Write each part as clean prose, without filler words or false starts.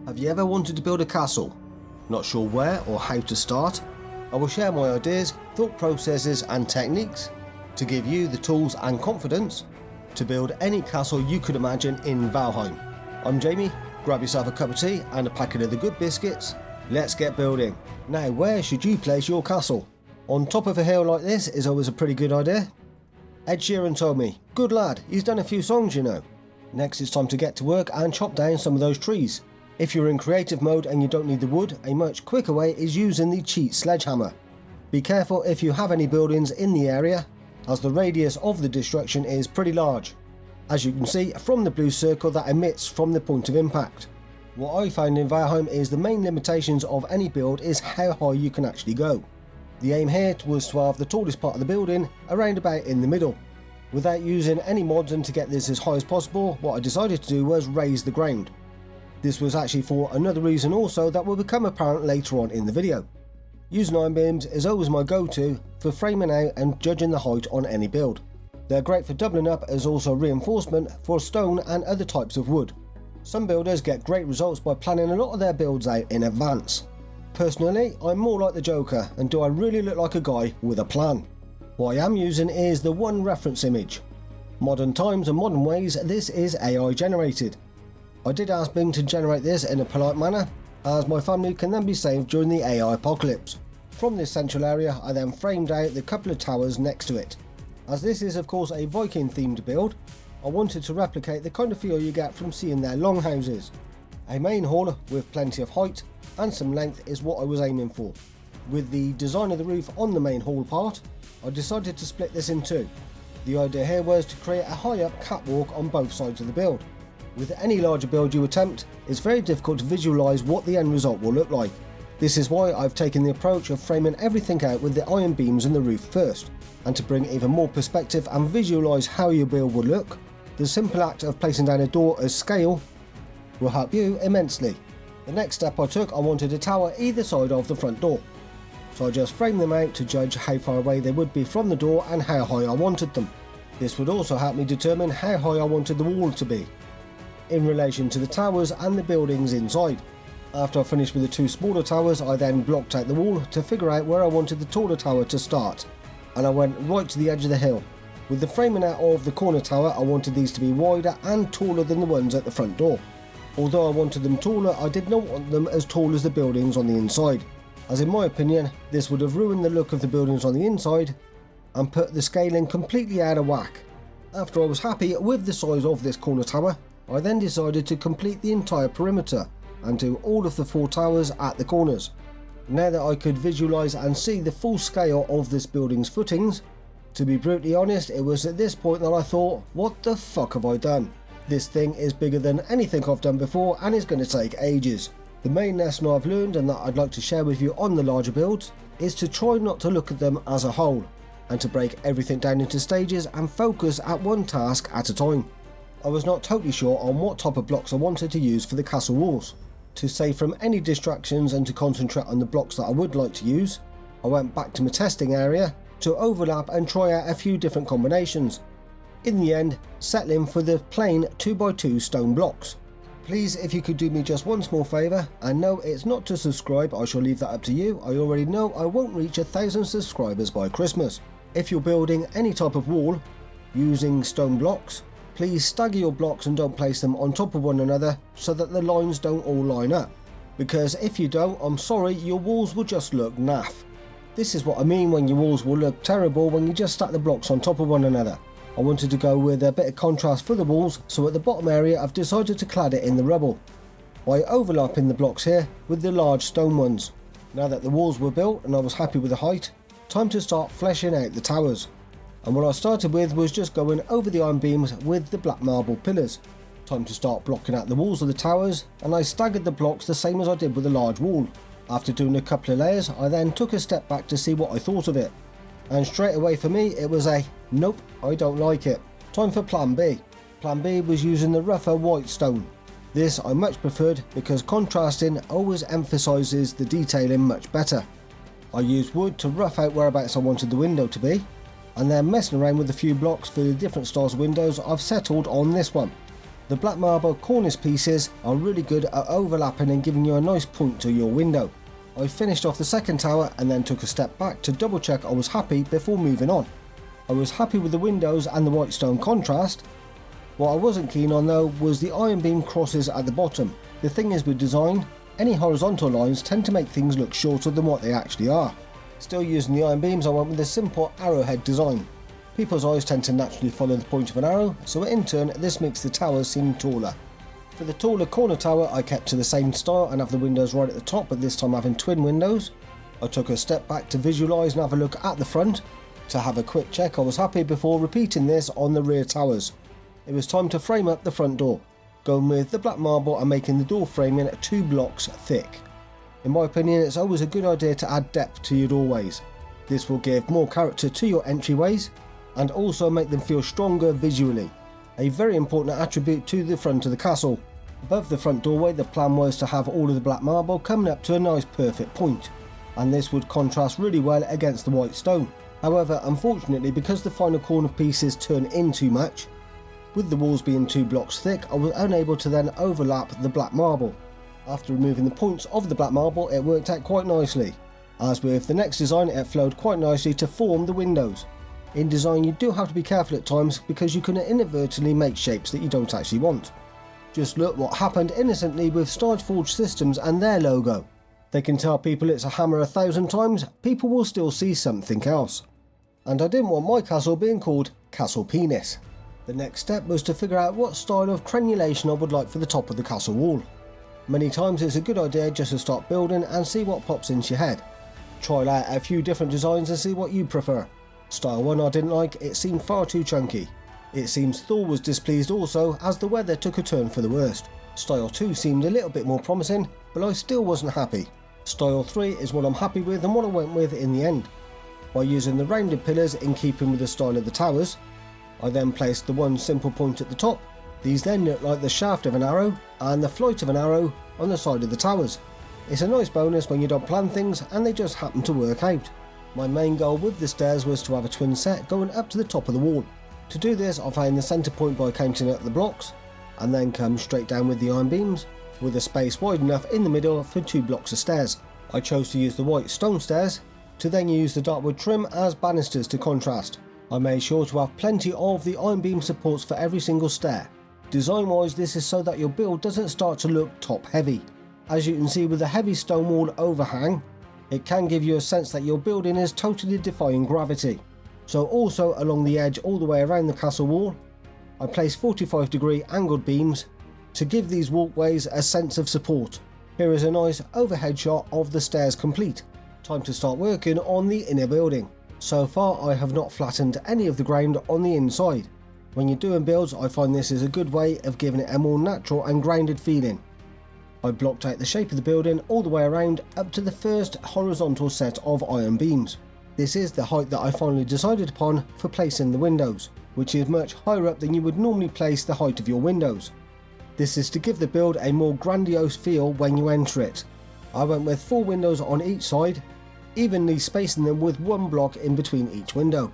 Have you ever wanted to build a castle? Not sure where or how to start? I will share my ideas, thought processes and techniques to give you the tools and confidence to build any castle you could imagine in Valheim. I'm Jamie, grab yourself a cup of tea and a packet of the good biscuits. Let's get building. Now, where should you place your castle? On top of a hill like this is always a pretty good idea. Ed Sheeran told me, good lad, he's done a few songs you know. Next it's time to get to work and chop down some of those trees. If you're in creative mode and you don't need the wood, a much quicker way is using the cheat sledgehammer. Be careful if you have any buildings in the area, as the radius of the destruction is pretty large, as you can see from the blue circle that emits from the point of impact. What I found in Valheim is the main limitations of any build is how high you can actually go. The aim here was to have the tallest part of the building around about in the middle. Without using any mods and to get this as high as possible, what I decided to do was raise the ground. This was actually for another reason also that will become apparent later on in the video. Using iron beams is always my go-to for framing out and judging the height on any build. They're great for doubling up as also reinforcement for stone and other types of wood. Some builders get great results by planning a lot of their builds out in advance. Personally, I'm more like the Joker, and do I really look like a guy with a plan? What I am using is the one reference image. Modern times and modern ways, this is AI generated. I did ask Bing to generate this in a polite manner, as my family can then be saved during the AI apocalypse. From this central area, I then framed out the couple of towers next to it. As this is of course a Viking themed build, I wanted to replicate the kind of feel you get from seeing their longhouses. A main hall with plenty of height and some length is what I was aiming for. With the design of the roof on the main hall part, I decided to split this in two. The idea here was to create a high up catwalk on both sides of the build. With any larger build you attempt, it's very difficult to visualise what the end result will look like. This is why I've taken the approach of framing everything out with the iron beams in the roof first, and to bring even more perspective and visualise how your build will look, the simple act of placing down a door as scale will help you immensely. The next step I took, I wanted a tower either side of the front door. So I just framed them out to judge how far away they would be from the door and how high I wanted them. This would also help me determine how high I wanted the wall to be, in relation to the towers and the buildings inside. After I finished with the two smaller towers, I then blocked out the wall to figure out where I wanted the taller tower to start, and I went right to the edge of the hill. With the framing out of the corner tower, I wanted these to be wider and taller than the ones at the front door. Although I wanted them taller, I did not want them as tall as the buildings on the inside, as in my opinion this would have ruined the look of the buildings on the inside and put the scaling completely out of whack. After I was happy with the size of this corner tower, I then decided to complete the entire perimeter and do all of the four towers at the corners. Now that I could visualise and see the full scale of this building's footings, to be brutally honest, it was at this point that I thought, what the fuck have I done? This thing is bigger than anything I've done before and is going to take ages. The main lesson I've learned and that I'd like to share with you on the larger builds is to try not to look at them as a whole, and to break everything down into stages and focus at one task at a time. I was not totally sure on what type of blocks I wanted to use for the castle walls. To save from any distractions and to concentrate on the blocks that I would like to use, I went back to my testing area to overlap and try out a few different combinations. In the end, settling for the plain 2x2 stone blocks. Please, if you could do me just one small favour, and no, it's not to subscribe, I shall leave that up to you. I already know I won't reach 1,000 subscribers by Christmas. If you're building any type of wall using stone blocks, please stagger your blocks and don't place them on top of one another so that the lines don't all line up. Because if you don't, I'm sorry, your walls will just look naff. This is what I mean when your walls will look terrible when you just stack the blocks on top of one another. I wanted to go with a bit of contrast for the walls, so at the bottom area I've decided to clad it in the rubble, by overlapping the blocks here with the large stone ones. Now that the walls were built and I was happy with the height, time to start fleshing out the towers. And what I started with was just going over the iron beams with the black marble pillars. Time to start blocking out the walls of the towers, and I staggered the blocks the same as I did with a large wall. After doing a couple of layers, I then took a step back to see what I thought of it. And straight away for me it was a nope, I don't like it. Time for plan B. Plan B was using the rougher white stone. This I much preferred because contrasting always emphasises the detailing much better. I used wood to rough out whereabouts I wanted the window to be, and then messing around with a few blocks for the different styles of windows, I've settled on this one. The black marble cornice pieces are really good at overlapping and giving you a nice point to your window. I finished off the second tower and then took a step back to double check I was happy before moving on. I was happy with the windows and the white stone contrast. What I wasn't keen on though was the iron beam crosses at the bottom. The thing is with design, any horizontal lines tend to make things look shorter than what they actually are. Still using the iron beams, I went with a simple arrowhead design. People's eyes tend to naturally follow the point of an arrow, so in turn this makes the towers seem taller. For the taller corner tower I kept to the same style and have the windows right at the top, but this time having twin windows. I took a step back to visualise and have a look at the front. To have a quick check I was happy before repeating this on the rear towers. It was time to frame up the front door, going with the black marble and making the door framing 2 blocks thick. In my opinion, it's always a good idea to add depth to your doorways. This will give more character to your entryways and also make them feel stronger visually. A very important attribute to the front of the castle. Above the front doorway, the plan was to have all of the black marble coming up to a nice perfect point, and this would contrast really well against the white stone. However, unfortunately, because the final corner pieces turn in too much, with the walls being 2 blocks thick, I was unable to then overlap the black marble. After removing the points of the black marble, it worked out quite nicely. As with the next design, it flowed quite nicely to form the windows. In design, you do have to be careful at times because you can inadvertently make shapes that you don't actually want. Just look what happened innocently with Forge Systems and their logo. They can tell people it's a hammer 1,000 times, people will still see something else. And I didn't want my castle being called Castle Penis. The next step was to figure out what style of crenulation I would like for the top of the castle wall. Many times it's a good idea just to start building and see what pops into your head. Try out a few different designs and see what you prefer. Style 1 I didn't like, it seemed far too chunky. It seems Thor was displeased also as the weather took a turn for the worst. Style 2 seemed a little bit more promising, but I still wasn't happy. Style 3 is what I'm happy with and what I went with in the end. By using the rounded pillars in keeping with the style of the towers, I then placed the one simple point at the top. These then look like the shaft of an arrow and the flight of an arrow on the side of the towers. It's a nice bonus when you don't plan things and they just happen to work out. My main goal with the stairs was to have a twin set going up to the top of the wall. To do this I found the centre point by counting up the blocks and then come straight down with the iron beams with a space wide enough in the middle for 2 blocks of stairs. I chose to use the white stone stairs to then use the dark wood trim as banisters to contrast. I made sure to have plenty of the iron beam supports for every single stair. Design wise this is so that your build doesn't start to look top heavy. As you can see with the heavy stone wall overhang, it can give you a sense that your building is totally defying gravity. So also along the edge all the way around the castle wall, I placed 45-degree angled beams to give these walkways a sense of support. Here is a nice overhead shot of the stairs complete. Time to start working on the inner building. So far I have not flattened any of the ground on the inside. When you're doing builds I find this is a good way of giving it a more natural and grounded feeling. I blocked out the shape of the building all the way around up to the first horizontal set of iron beams. This is the height that I finally decided upon for placing the windows, which is much higher up than you would normally place the height of your windows. This is to give the build a more grandiose feel when you enter it. I went with 4 windows on each side, evenly spacing them with 1 block in between each window.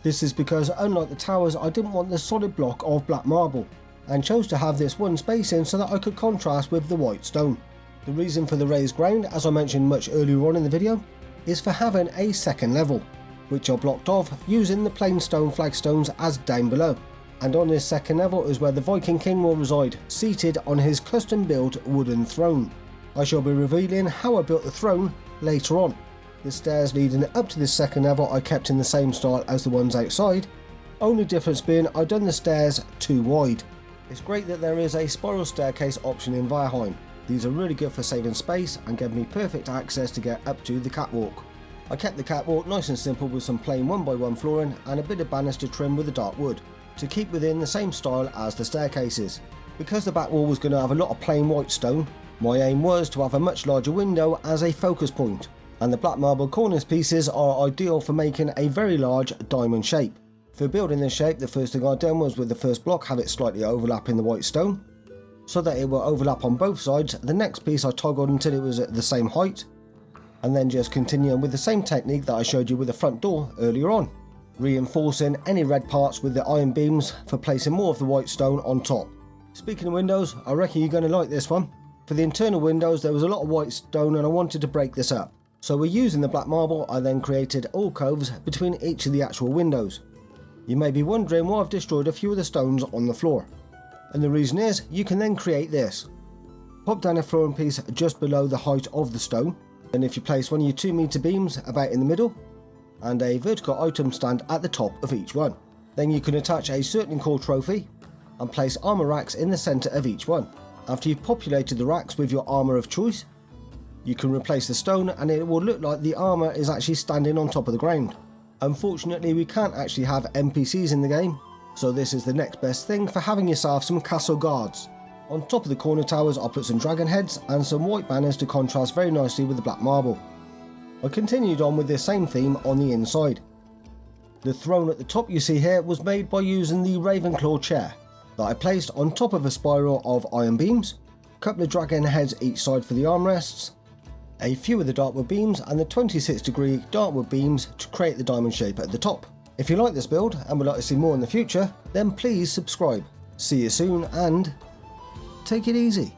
This is because unlike the towers I didn't want the solid block of black marble, and chose to have this 1 spacing so that I could contrast with the white stone. The reason for the raised ground, as I mentioned much earlier on in the video, is for having a second level, which I blocked off using the plain stone flagstones as down below. And on this second level is where the Viking King will reside, seated on his custom built wooden throne. I shall be revealing how I built the throne later on. The stairs leading up to this second level I kept in the same style as the ones outside, only difference being I've done the stairs too wide. It's great that there is a spiral staircase option in Valheim. These are really good for saving space and give me perfect access to get up to the catwalk. I kept the catwalk nice and simple with some plain 1x1 flooring and a bit of banister trim with the dark wood, to keep within the same style as the staircases. Because the back wall was going to have a lot of plain white stone, my aim was to have a much larger window as a focus point, and the black marble cornice pieces are ideal for making a very large diamond shape. For building this shape, the first thing I done was with the first block have it slightly overlapping the white stone, so that it will overlap on both sides. The next piece I toggled until it was at the same height, and then just continuing with the same technique that I showed you with the front door earlier on, reinforcing any red parts with the iron beams for placing more of the white stone on top. Speaking of windows, I reckon you're going to like this one. For the internal windows there was a lot of white stone and I wanted to break this up. So we're using the black marble. I then created alcoves between each of the actual windows. You may be wondering why I've destroyed a few of the stones on the floor. And the reason is, you can then create this. Pop down a flooring piece just below the height of the stone. And if you place one of your 2-meter beams about in the middle, and a vertical item stand at the top of each one. Then you can attach a certain core trophy and place armor racks in the center of each one. After you've populated the racks with your armor of choice, you can replace the stone and it will look like the armor is actually standing on top of the ground. Unfortunately, we can't actually have NPCs in the game, so this is the next best thing for having yourself some castle guards. On top of the corner towers I'll put some dragon heads and some white banners to contrast very nicely with the black marble. I continued on with this same theme on the inside. The throne at the top you see here was made by using the Ravenclaw chair that I placed on top of a spiral of iron beams, a couple of dragon heads each side for the armrests, a few of the dartwood beams and the 26-degree dartwood beams to create the diamond shape at the top. If you like this build and would like to see more in the future, then please subscribe. See you soon and take it easy.